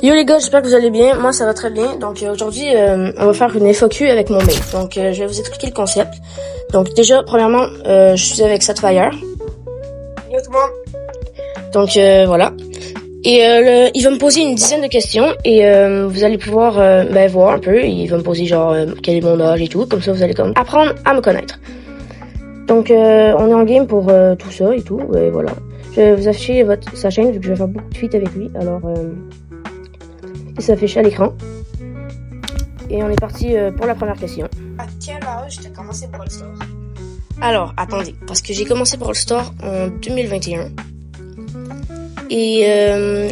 Yo les gars, j'espère que vous allez bien. Moi ça va très bien. Donc aujourd'hui on va faire une FAQ avec mon mate. Donc je vais vous expliquer le concept. Donc déjà premièrement je suis avec Satfire. Yo tout le monde. Donc voilà. Et il va me poser une dizaine de questions et vous allez pouvoir voir un peu. Il va me poser genre quel est mon âge et tout. Comme ça vous allez comme apprendre à me connaître. Donc on est en game pour tout ça et tout. Et voilà. Je vais vous afficher sa chaîne vu que je vais faire beaucoup de feats avec lui. Alors il s'affiche à l'écran. Et on est parti pour la première question. À quel âge t'as commencé Brawl Stars? Alors, attendez, parce que j'ai commencé Brawl Stars en 2021. Et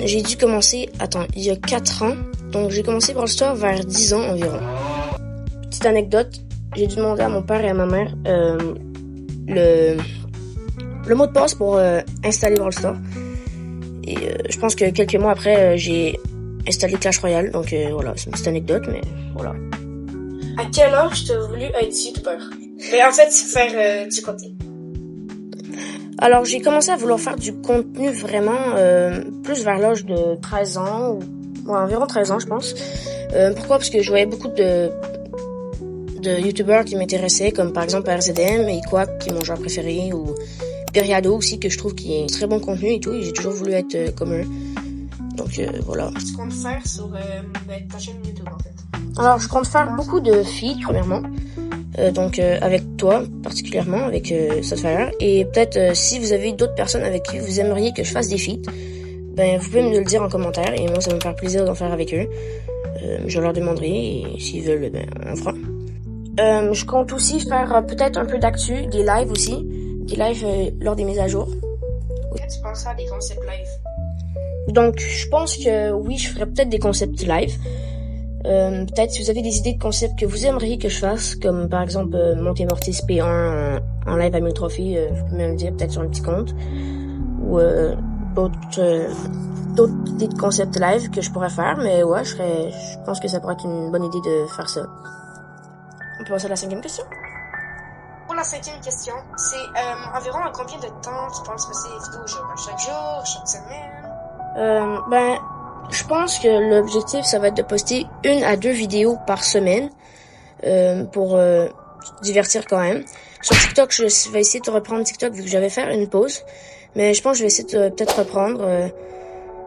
j'ai dû commencer, il y a 4 ans. Donc j'ai commencé Brawl Stars vers 10 ans environ. Petite anecdote, j'ai dû demander à mon père et à ma mère le mot de passe pour installer Brawl Stars. Et je pense que quelques mois après, j'ai installé Clash Royale. Donc voilà, c'est une petite anecdote, mais voilà. À quel âge t'as voulu être youtubeur? Mais en fait, faire du contenu. Alors, j'ai commencé à vouloir faire du contenu vraiment plus vers l'âge de 13 ans, ou environ 13 ans, je pense. Pourquoi? Parce que je voyais beaucoup de youtubeurs qui m'intéressaient, comme par exemple RZM et Quack, qui est mon genre préféré, ou Periado aussi, que je trouve qui est très bon contenu et tout, et j'ai toujours voulu être comme eux. Donc voilà. Qu'est-ce que tu comptes faire sur ta chaîne YouTube en fait? Alors, je compte faire beaucoup de feats, premièrement. Donc avec toi particulièrement, avec Satfire, et peut-être si vous avez d'autres personnes avec qui vous aimeriez que je fasse des feats, ben vous pouvez me le dire en commentaire et moi ça va me faire plaisir d'en faire avec eux. Je leur demanderai et s'ils veulent, ben on fera. Je compte aussi faire peut-être un peu d'actu, des lives aussi, des lives lors des mises à jour. Qu'est-ce que tu penses à des concepts live? Donc je pense que oui, je ferai peut-être des concepts live. Peut-être si vous avez des idées de concepts que vous aimeriez que je fasse, comme par exemple monter Mortis P1 en live à 1000 trophées, vous pouvez me le dire peut-être sur un petit compte, ou d'autres idées de concepts live que je pourrais faire, mais ouais, je pense que ça pourrait être une bonne idée de faire ça. On peut passer à la 5e question. Pour la 5e question, c'est environ à combien de temps tu penses passer les vidéos? Genre à chaque jour, chaque semaine? Je pense que l'objectif, ça va être de poster 1 à 2 vidéos par semaine pour divertir quand même. Sur TikTok, je vais essayer de reprendre TikTok vu que j'avais fait une pause. Mais je pense que je vais essayer de peut-être reprendre.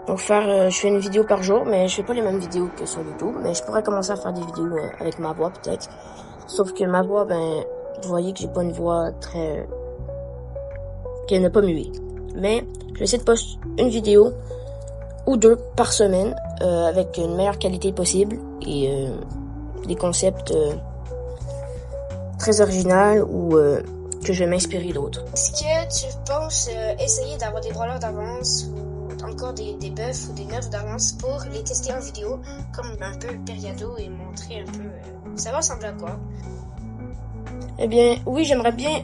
Donc je fais une vidéo par jour, mais je fais pas les mêmes vidéos que sur YouTube. Mais je pourrais commencer à faire des vidéos avec ma voix peut-être. Sauf que ma voix, vous voyez que j'ai pas une voix très... qu'elle n'a pas muée. Mais je vais essayer de poster une vidéo ou 2 par semaine avec une meilleure qualité possible et des concepts très originaux ou que je vais m'inspirer d'autres. Est-ce que tu penses essayer d'avoir des brawlers d'avance ou encore des buffs ou des nerfs d'avance pour les tester en vidéo comme un peu Periado et montrer un peu ça va ressembler à quoi? Eh bien oui, j'aimerais bien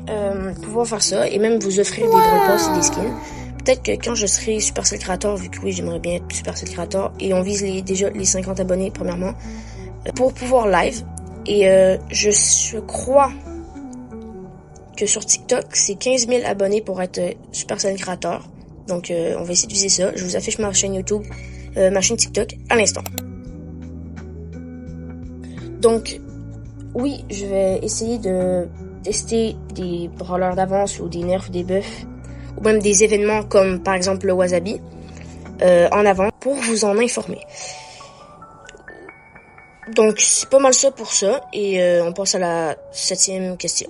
pouvoir faire ça et même vous offrir des Brawl Pass et des skins. Peut-être que quand je serai Supercell Creator, vu que oui, j'aimerais bien être Supercell Creator, et on vise déjà les 50 abonnés, premièrement, pour pouvoir live. Et je crois que sur TikTok, c'est 15 000 abonnés pour être Supercell Creator. Donc, on va essayer de viser ça. Je vous affiche ma chaîne YouTube, ma chaîne TikTok, à l'instant. Donc, oui, je vais essayer de tester des brawlers d'avance ou des nerfs, des buffs, ou même des événements comme par exemple le Wasabi en avant pour vous en informer. Donc c'est pas mal ça pour ça et on passe à la 7e question.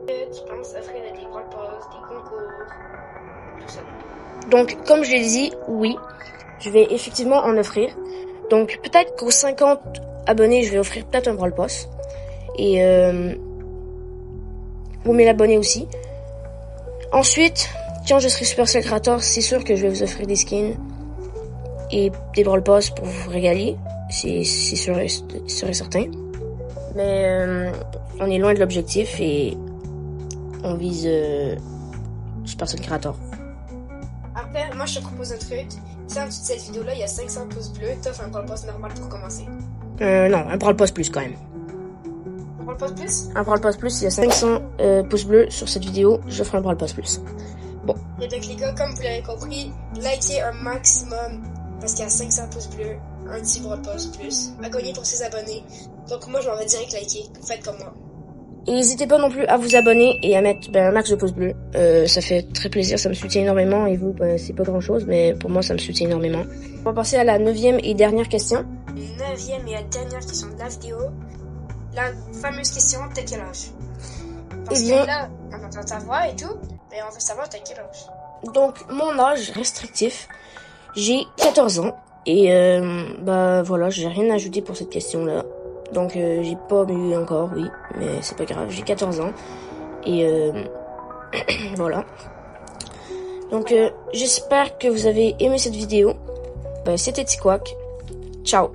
Tu penses offrir des Brawl Pass, des concours, tout ça? Donc comme je l'ai dit, oui, je vais effectivement en offrir. Donc peut-être qu'aux 50 abonnés, je vais offrir peut-être un Brawl Pass et aux 1000 abonnés aussi. Ensuite, quand je serai Supercell Creator, c'est sûr que je vais vous offrir des skins et des Brawl Pass pour vous régaler. C'est sûr et certain. Mais on est loin de l'objectif et on vise Supercell Creator. Après, moi je te propose un truc. Si en dessous de cette vidéo-là, il y a 500 pouces bleus, t'offres un Brawl Pass normal pour commencer. Non, un Brawl Pass plus quand même. Un Brawl Pass plus? Un Brawl Pass plus, il y a 500 pouces bleus sur cette vidéo, j'offre un Brawl Pass plus. Bon. Et donc les gars, comme vous l'avez compris, likez un maximum parce qu'il y a 500 pouces bleus, un petit pouce plus, à gagner pour ses abonnés. Donc moi, je m'en vais direct liker. Faites comme moi. Et n'hésitez pas non plus à vous abonner et à mettre un max de pouces bleus. Ça fait très plaisir, ça me soutient énormément. Et vous, c'est pas grand chose, mais pour moi, ça me soutient énormément. On va passer à la 9e et dernière question. 9e et dernière question de la vidéo. La fameuse question, t'as quel âge? Parce que là, on entend ta voix et tout, mais on veut savoir t'as quel âge. Donc, mon âge restrictif, j'ai 14 ans. Et bah voilà, j'ai rien ajouté pour cette question-là. Donc j'ai pas bu encore, oui, mais c'est pas grave, j'ai 14 ans. Et voilà. Donc j'espère que vous avez aimé cette vidéo. C'était Tiquac. Ciao.